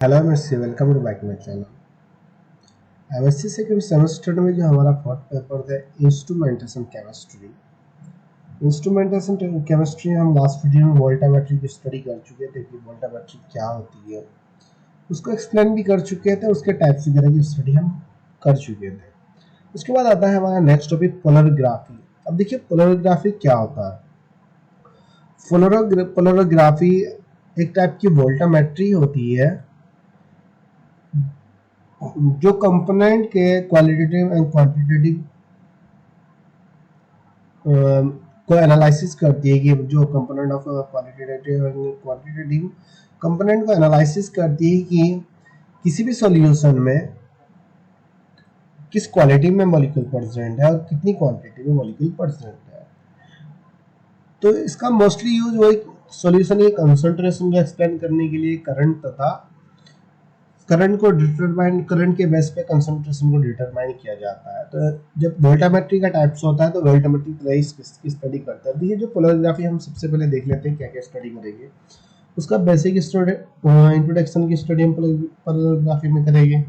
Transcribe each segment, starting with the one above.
Hello MSc, welcome to back my channel. MSc second semester में जो हमारा fourth paper था इंस्ट्रूमेंटेशन केमिस्ट्री। इंस्ट्रूमेंटेशन केमिस्ट्री हम last video में वोल्टामेट्री की स्टडी कर चुके थे कि वोल्टामेट्री क्या होती है, उसको एक्सप्लेन भी कर चुके थे, उसके टाइप्स वगैरह की स्टडी हम कर चुके थे। उसके बाद आता है हमारा नेक्स्ट टॉपिक पोलरिग्राफी। अब देखिए पोलरिग्राफी क्या होता है। पोलरिग्राफी एक टाइप की वोल्टामेट्री होती है जो कंपोनेंट के क्वालिटेटिव एंड क्वांटिटेटिव को एनालिसिस करती है कि जो component of qualitative and quantitative component को एनालिसिस करती है कि किसी भी सॉल्यूशन में किस क्वालिटी में मॉलिक्यूल प्रेजेंट है और कितनी क्वांटिटी में मॉलिक्यूल प्रेजेंट है। तो इसका मोस्टली यूज वो एक सॉल्यूशन की कंसंट्रेशन को एक्सप्लेन करने के लिए करंट तथा करंट के बेस पे कंसंट्रेशन को डिटरमाइन किया जाता है। तो जब वोल्टामेट्री का टाइप्स होता है तो वोल्टामेट्री रेस की स्टडी करता है। तो ये जो पोलरिग्राफी हम सबसे पहले देख लेते हैं क्या क्या स्टडी करेंगे। उसका बेसिक इंट्रोडक्शन की स्टडी हम पोलरिग्राफी में करेंगे।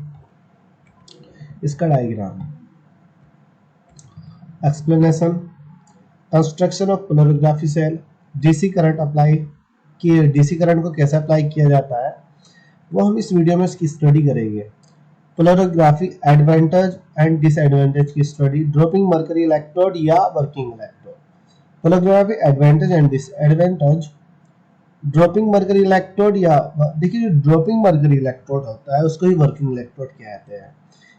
इसका diagram, explanation, construction of polarography cell, DC current apply कि डीसी करंट को कैसे अप्लाई किया जाता है वो हम इस वीडियो में इसकी स्टडी करेंगे। पोलरिग्राफी एडवांटेज एंड डिसएडवांटेज की स्टडी, ड्रॉपिंग मर्करी इलेक्ट्रोड या working electrode. Polarography advantage and disadvantage, dropping mercury electrode या देखिए जो ड्रॉपिंग मर्करी इलेक्ट्रोड होता है उसको ही वर्किंग इलेक्ट्रोड कहते हैं।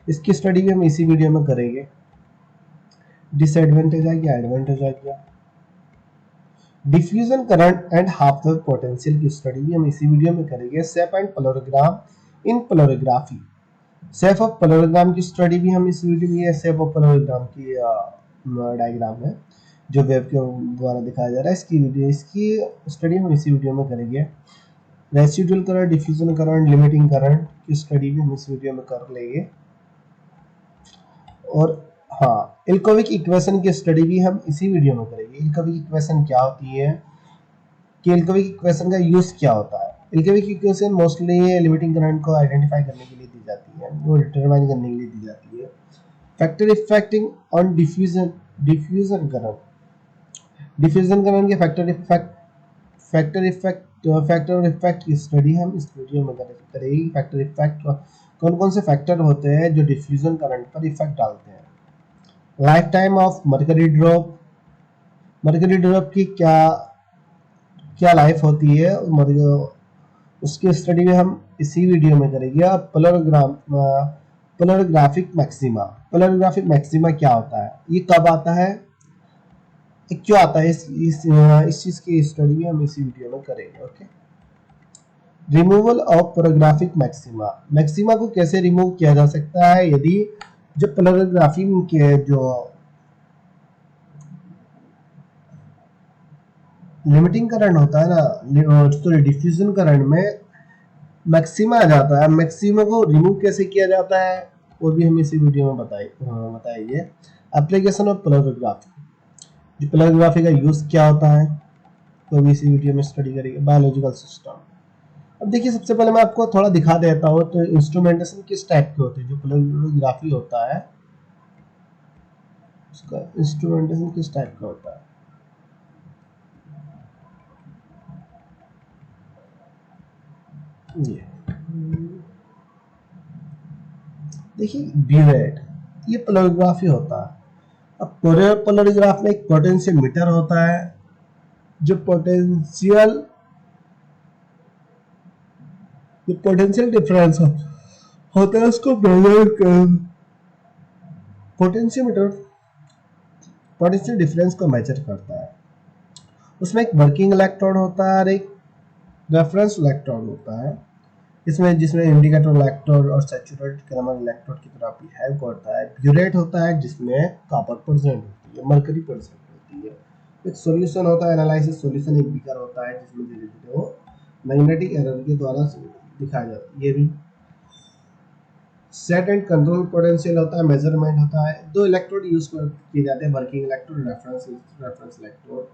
इसकी स्टडी भी हम इसी वीडियो में करेंगे। डिसएडवांटेज आ गया, एडवांटेज आ गया। Diffusion current and half wave potential की स्टडी भी हम इसी वीडियो में करेंगे। Shape and polarogram in polarography, shape of polarogram की स्टडी भी हम इस वीडियो में, शेप ऑफ पोलरिग्राम की डायग्राम है जो वेव के द्वारा दिखाया जा रहा है, इसकी स्टडी हम इसी वीडियो में करेंगे। Residual current, diffusion current, limiting current की स्टडी भी हम इस वीडियो में कर लेंगे। और हाँ, इल्कोविक इक्वेशन की स्टडी भी हम इसी वीडियो में करेंगे। इल्कोविक इक्वेशन क्या होती है कि इल्कोविक इक्वेशन का यूज क्या होता है। इल्कोविक इक्वेशन मोस्टली लिमिटिंग करंट को आइडेंटिफाई करने के लिए दी जाती है, वो डिटरमाइन करने के लिए दी जाती है। Factor effecting on diffusion current के फैक्टर इफेक्ट की स्टडी हम इस वीडियो में करेंगे। फैक्टर इफेक्ट कौन कौन से फैक्टर होते हैं जो डिफ्यूजन करंट पर इफेक्ट डालते हैं। Life time of mercury drop, mercury drop की क्या क्या लाइफ होती है, उसकी स्टडी में हम इसी वीडियो में करेंगे। अब पोलरिग्राफिक मैक्सिमा, पोलरिग्राफिक मैक्सिमा क्या होता है, ये कब आता है, ये क्यों आता है, इस चीज की स्टडी भी हम इसी वीडियो में करेंगे। Okay. Removal of polarographic maxima, maxima को कैसे रिमूव किया जा सकता है यदि जो पोलरिग्राफी के जो लिमिटिंग करंट होता है ना, सॉरी डिफ्यूजन करंट में मैक्सिमा आ जाता है। मैक्सिमा को रिमूव कैसे किया जाता है वो भी हम इसी वीडियो में बताएंगे। एप्लीकेशन ऑफ पोलरिग्राफी, जो पोलरिग्राफी का यूज क्या होता है वो भी इसी वीडियो में स्टडी करेंगे। बायोलॉजिकल सिस्टम, अब देखिए सबसे पहले मैं आपको थोड़ा दिखा देता हूँ तो इंस्ट्रूमेंटेशन किस टाइप के होते हैं। जो पोलरिग्राफी होता है उसका इंस्ट्रूमेंटेशन किस टाइप का होता है। ये देखिए ब्यूरेट, ये पोलरिग्राफी होता है। अब पोलरिग्राफ में एक पोटेंशियोमीटर होता है जो पोटेंशियल डिफरेंस होता है उसको मेजर कर, पोटेंशियोमीटर पोटेंशियल डिफरेंस को मेजर करता है। उसमें एक वर्किंग इलेक्ट्रोड होता है और एक रेफरेंस इलेक्ट्रोड होता है, इसमें जिसमें इंडिकेटर इलेक्ट्रोड और सैचुरेटेड कैरामल इलेक्ट्रोड की तरह बिहेव करता है। ब्यूरेट होता है जिसमें कॉपर प्रेजेंट होती है, मरकरी प्रेजेंट होती है। एक सॉल्यूशन होता है, एनालिसिस सॉल्यूशन एक बीकर होता है जिसमें धीरे धीरे वो मैग्नेटिक एरर के द्वारा दिखाया जाता है। ये भी सेट एंड कंट्रोल पोटेंशियल होता है, मेजरमेंट होता है। दो इलेक्ट्रोड यूज किए जाते हैं, working electrode, reference electrode.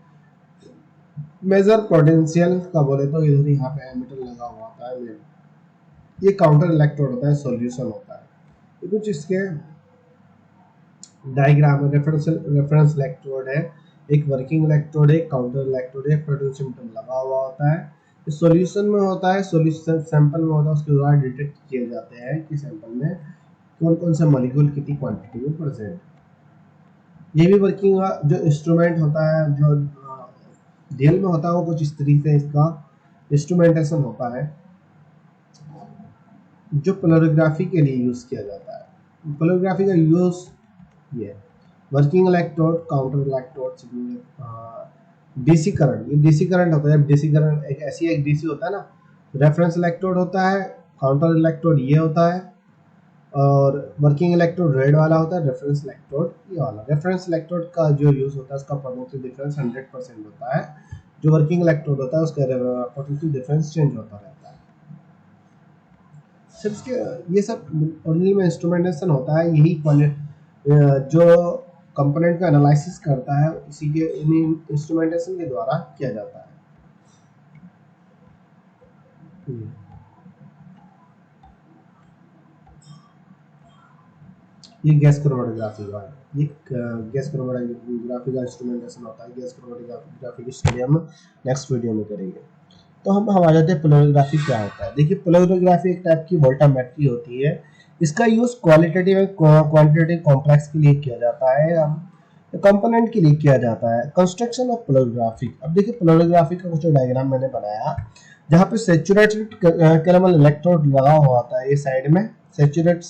Major potential का बोले तो इधर यहाँ पे एमीटर लगा हुआ होता है, ये काउंटर इलेक्ट्रोड होता है, सॉल्यूशन होता है। ये कुछ इसके डायग्राम है। रेफरेंस इलेक्ट्रोड है, एक वर्किंग इलेक्ट्रोड है, एक काउंटर इलेक्ट्रोड है, पोटेंशियोमीटर लगा हुआ होता है। ये सॉल्यूशन में होता है, सॉल्यूशन सैंपल में होता है, उसके द्वारा डिटेक्ट किए जाते हैं कि सैंपल में कौन कौन से मॉलिक्यूल कितनी क्वांटिटी में प्रेजेंट। ये भी वर्किंग जो इंस्ट्रूमेंट होता है, जो रियल में होता है, वो कुछ इस तरीके से इसका इंस्ट्रूमेंटेशन होता है जो पोलरिग्राफी के लिए यूज किया जाता है। पोलरिग्राफी का यूज ये working electrode, counter electrode, DC current. ये डीसी करंट होता है। डीसी करंट एक डीसी होता है ना। रेफरेंस इलेक्ट्रोड होता है, काउंटर इलेक्ट्रोड ये होता है, और वर्किंग इलेक्ट्रोड रेड वाला होता है, रेफरेंस इलेक्ट्रोड ये वाला। रेफरेंस इलेक्ट्रोड का जो यूज होता है उसका पोटेंशियल डिफरेंस 100% होता है। जो वर्किंग इलेक्ट्रोड होता है उसका पोटेंशियल डिफरेंस चेंज होता रहता है। सिर्फ इसके ये सब ओरिजिनल में इंस्ट्रूमेंटेशन होता है। यही जो कंपोनेंट का एनालिसिस करता है इसी के इंस्ट्रूमेंटेशन के द्वारा किया जाता है। ये गैस क्रोमेटोग्राफी का ये गैस क्रोमेटोग्राफी का इंस्ट्रूमेंटेशन होता है। गैस क्रोमेटोग्राफी की स्टडी हम नेक्स्ट वीडियो में करेंगे। तो हम आ जाते हैं पोलरिग्राफी क्या होता है। देखिए, पोलरिग्राफी एक टाइप की वोल्टामेट्री होती है। इसका यूज क्वालिटेटिव और क्वांटिटेटिव कॉम्प्लेक्स के लिए किया जाता है, हम कंपोनेंट के लिए किया जाता है। Construction of polarography. अब देखिए, पोलरिग्राफी का कुछ डायग्राम मैंने बनाया जहाँ पे सैचुरेटेड कैरामल इलेक्ट्रोड लगा हुआ होता है। ये साइड में saturate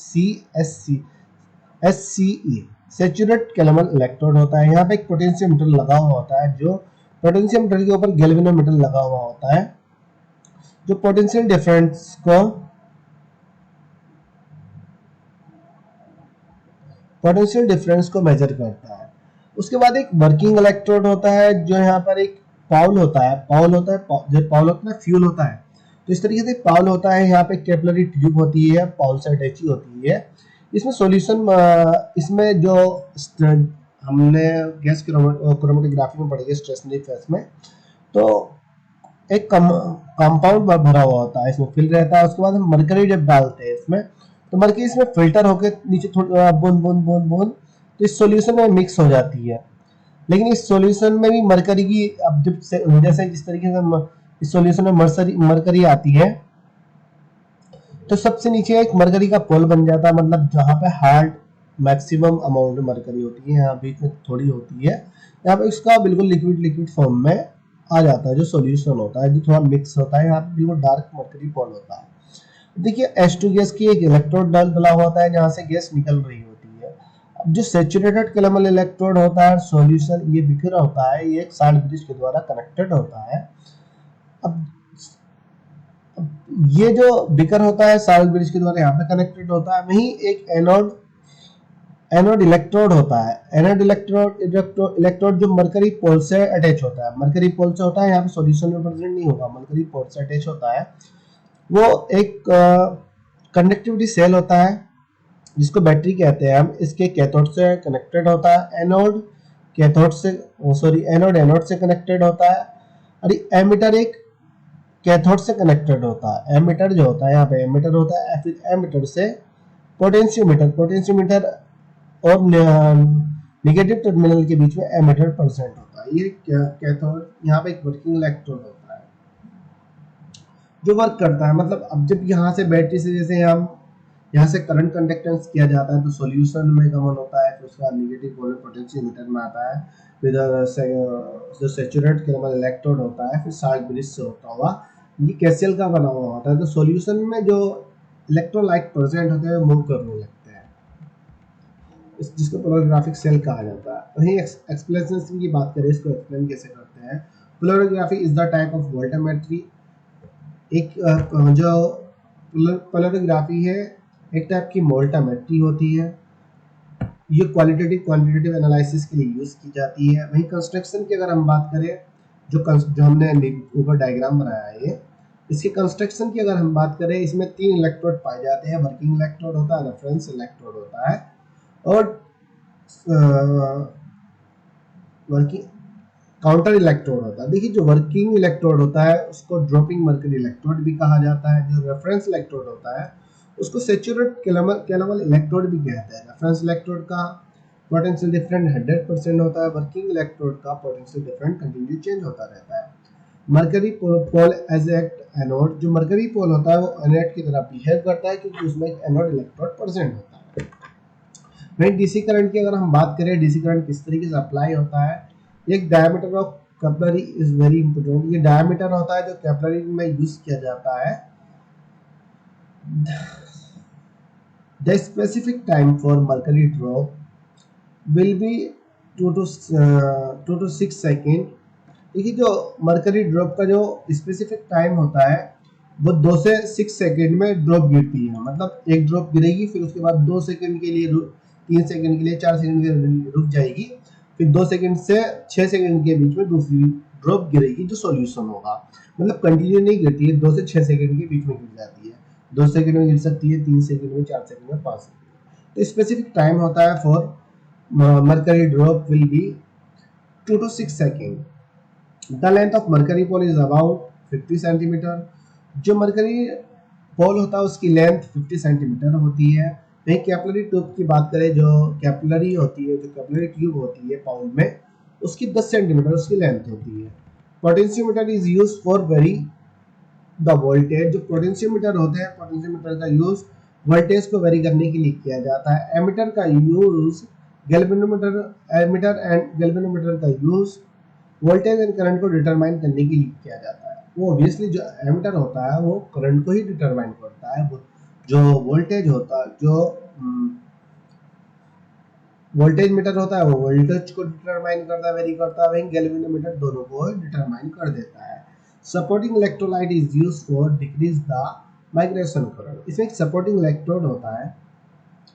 SCE saturate caramel electrode होता है। यहाँ पे एक पोटेंशियोमीटर लगा हुआ होता है, जो पोटेंशियोमीटर के ऊपर गैल्वेनोमीटर लगा हुआ होता है, जो पोटेंशियल डिफरेंस को मेजर करता है। उसके बाद एक वर्किंग इलेक्ट्रोड होता है, जो यहाँ पर एक पाउल होता है, फ्यूल होता है। तो इस तरीके से पाउल होता है। यहाँ पे कैपिलरी ट्यूब होती है, पाउल से अटैची होती है। इसमें सॉल्यूशन, इसमें जो हमने गैस क्रोमेटोग्राफी में पढ़ी है स्टेशनरी फेज में, तो एक कंपाउंड भरा हुआ होता है, इसमें फिल रहता है। उसके बाद हम मरकरी जब डालते हैं इसमें, तो मरकरी इसमें फिल्टर होकर नीचे थोड़ी बूंद बूंद बूंद बूंद तो इस सॉल्यूशन में मिक्स हो जाती है। लेकिन इस सॉल्यूशन में भी मरकरी की, अब जैसे जिस तरीके से इस सॉल्यूशन में मरकरी आती है, तो सबसे नीचे एक मरकरी का पोल बन जाता है, मतलब जहाँ पे हार्ड मैक्सिमम अमाउंट मरकरी होती है, यहाँ बीच में थोड़ी होती है, यहाँ पे इसका बिल्कुल लिक्विड फॉर्म में आ जाता है, जो सॉल्यूशन होता है, जो थोड़ा मिक्स होता है। यहाँ पे बिल्कुल डार्क मरकरी पोल होता है। देखिए, H2 गैस की एक इलेक्ट्रोड डला हुआ होता है, जहाँ से गैस निकल रही होती है। अब जो सैचुरेटेड कैरामल इलेक्ट्रोड होता है, सॉल्यूशन ये बिखरा होता है, ये एक साल्ट ब्रिज के द्वारा कनेक्टेड होता है। अब ये जो बिकर होता है साल्ट ब्रिज के द्वारा यहाँ पे कनेक्टेड होता है। वहीं एक एनोड इलेक्ट्रोड होता है। एनोड इलेक्ट्रोड जो मरकरी पोल से अटैच होता है, मरकरी पोल से होता है, यहाँ पे सॉल्यूशन में प्रेजेंट नहीं होगा, मरकरी पोल से अटैच होता है। वो एक कंडक्टिविटी सेल होता है, जिसको बैटरी कहते हैं हम। इसके कैथोड से कनेक्टेड होता है, एनोड एनोड से कनेक्टेड होता है, और एमीटर एक कैथोड से कनेक्टेड होता है। एमीटर जो होता है, यहाँ पे एमीटर होता है, फिर एमीटर से पोटेंशियोमीटर और नेगेटिव टर्मिनल के बीच में एमीटर प्रेजेंट होता है। ये कैथोड, यहाँ पे एक वर्किंग इलेक्ट्रोड होता है जो वर्क करता है। मतलब अब जब यहाँ से बैटरी से, जैसे हम यहाँ से करंट कंडक्टेंस किया जाता है, तो सॉल्यूशन में गमन होता है, फिर उसके बाद नेगेटिव पोल पोटेंशियोमीटर में आता है, फिर जो सैचुरेट कैरामल इलेक्ट्रोड होता है, फिर साल्ट ब्रिज से होता हुआ ये कैसेल का बना हुआ होता है। तो सॉल्यूशन में जो इलेक्ट्रोलाइट प्रेजेंट होते हैं मूव करने लगते हैं, जिसको पोलरिग्राफिक सेल कहा जाता है। वहीं एक्सप्लेनेशन की बात करें, इसको एक्सप्लेन कैसे करते हैं। Polarography is the type of voltammetry. एक जो पोलरिग्राफी है, एक टाइप की वोल्टामेट्री होती है। ये क्वालिटेटिव क्वांटिटेटिव एनालिसिस के लिए यूज की जाती है। वहीं कंस्ट्रक्शन की अगर हम बात करें, जो हमने ऊपर डायग्राम बनाया है, इसके कंस्ट्रक्शन की अगर हम बात करें, इसमें 3 इलेक्ट्रोड पाए जाते हैं। वर्किंग इलेक्ट्रोड होता है, रेफरेंस इलेक्ट्रोड होता है, और वर्किंग काउंटर इलेक्ट्रोड होता है। देखिए जो वर्किंग इलेक्ट्रोड होता है उसको ड्रॉपिंग मर्करी इलेक्ट्रोड भी कहा जाता है। जो रेफरेंस इलेक्ट्रोड होता है उसको सैचुरेट कैलोमल इलेक्ट्रोड भी कहते हैं। रेफरेंस इलेक्ट्रोड का पोटेंशियल डिफरेंट 100% होता है। वर्किंग इलेक्ट्रोड का पोटेंशियल डिफरेंट कंटिन्यू चेंज होता रहता है। Mercury pole as act anode, जो मरकरी पोल होता है वो एनोड की तरह बिहेव करता है क्योंकि उसमें एक एनोड इलेक्ट्रोड प्रेजेंट होता है। वहीं डीसी करंट की अगर हम बात करें, डीसी करंट किस तरीके से अप्लाई होता है, एक diameter of capillary is very important. ये डायमीटर होता है जो कैपिलरी में यूज किया जाता है। The specific time for mercury drop will be 2 to 6 second. देखिए जो मरकरी ड्रॉप का जो स्पेसिफिक टाइम होता है वो 2 से 6 सेकेंड में ड्रॉप गिरती है। मतलब एक ड्रॉप गिरेगी, फिर उसके बाद 2 सेकेंड के लिए 3 सेकेंड के लिए 4 सेकेंड के लिए रुक जाएगी, फिर 2 सेकेंड से 6 सेकेंड के बीच में दूसरी ड्रॉप गिरेगी जो सॉल्यूशन होगा। मतलब कंटिन्यू नहीं गिरती है, 2 से 6 सेकेंड के बीच में गिर जाती है। 2 सेकेंड में गिर सकती है, 3 सेकेंड में, 4 सेकेंड में, 5 सेकेंड। तो स्पेसिफिक टाइम होता है for mercury drop will be 2 to 6 second. The length of mercury pole is about 50 centimetre. जो मरकरी पोल होता है उसकी लेंथ 50 सेंटीमीटर होती है। वहीं कैपिलरी ट्यूब की बात करें, जो कैपिलरी होती है, जो कैपिलरी ट्यूब होती है पाउल में, उसकी 10 सेंटीमीटर उसकी लेंथ होती है। Potentiometer is use for very the voltage. जो पोटेंशियोमीटर होते हैं, पोटेंशियोमीटर का यूज वोल्टेज को वेरी करने के लिए किया जाता है। एमीटर का use galvanometer, ammeter and galvanometer का यूज वोल्टेज एंड करंट को डिटरमाइन करने के लिए किया जाता है। वो ऑब्वियसली जो एमीटर होता है वो करंट को ही डिटरमाइन करता है। जो वोल्टेज होता है, जो वोल्टेज मीटर होता है वो वोल्टेज को डिटरमाइन करता है, वेरी करता है। वहीं गैल्वेनोमीटर दोनों को डिटरमाइन कर देता है। Supporting electrolyte is used for decrease the migration current. इसमें एक सपोर्टिंग इलेक्ट्रोड होता है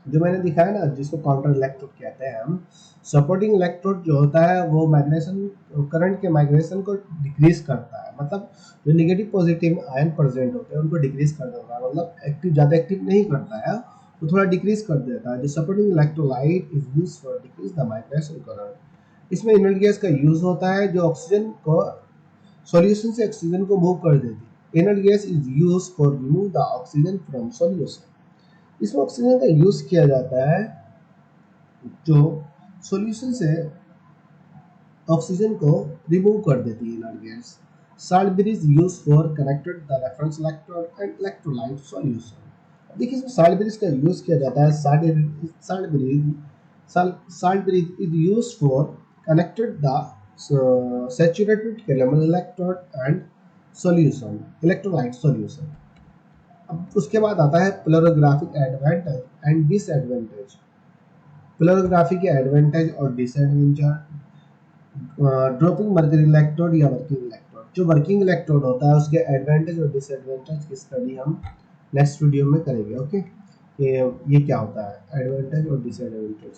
जो मैंने दिखाया ना, जिसको काउंटर इलेक्ट्रोड कहते हैं हम। सपोर्टिंग इलेक्ट्रोड जो होता है वो माइग्रेशन, करंट के माइग्रेशन को डिक्रीज करता है। मतलब जो नेगेटिव पॉजिटिव आयन प्रेजेंट होते हैं उनको डिक्रीज कर देता है। मतलब एक्टिव, ज़्यादा एक्टिव नहीं करता है, वो थोड़ा डिक्रीज कर देता है। जो supporting electrolyte is use for decrease the migration current. इसमें इनर्ट गैस का यूज होता है जो ऑक्सीजन को सॉल्यूशन से ऑक्सीजन को मूव कर देती है। Inert gas is use for remove the oxygen from solution. इसमें ऑक्सीजन का यूज किया जाता है जो सॉल्यूशन से ऑक्सीजन को रिमूव कर देती है inert gas. Salt bridge use for connected the reference electrode and electrolyte solution. देखिए इसमें साल्ट ब्रिज का यूज किया जाता है। Salt bridge is use for connected the saturated calomel electrode and solution, electrolyte solution. अब उसके बाद आता है पोलरिग्राफिक एडवांटेज एंड डिसएडवांटेज। पोलरिग्राफी के एडवांटेज और डिसएडवांटेज। ड्रॉपिंग मर्करी इलेक्ट्रोड या वर्किंग इलेक्ट्रोड। जो वर्किंग इलेक्ट्रोड होता है उसके एडवांटेज और डिसएडवांटेज की स्टडी हम नेक्स्ट वीडियो में करेंगे। ओके, ये क्या होता है एडवांटेज और डिसएडवांटेज।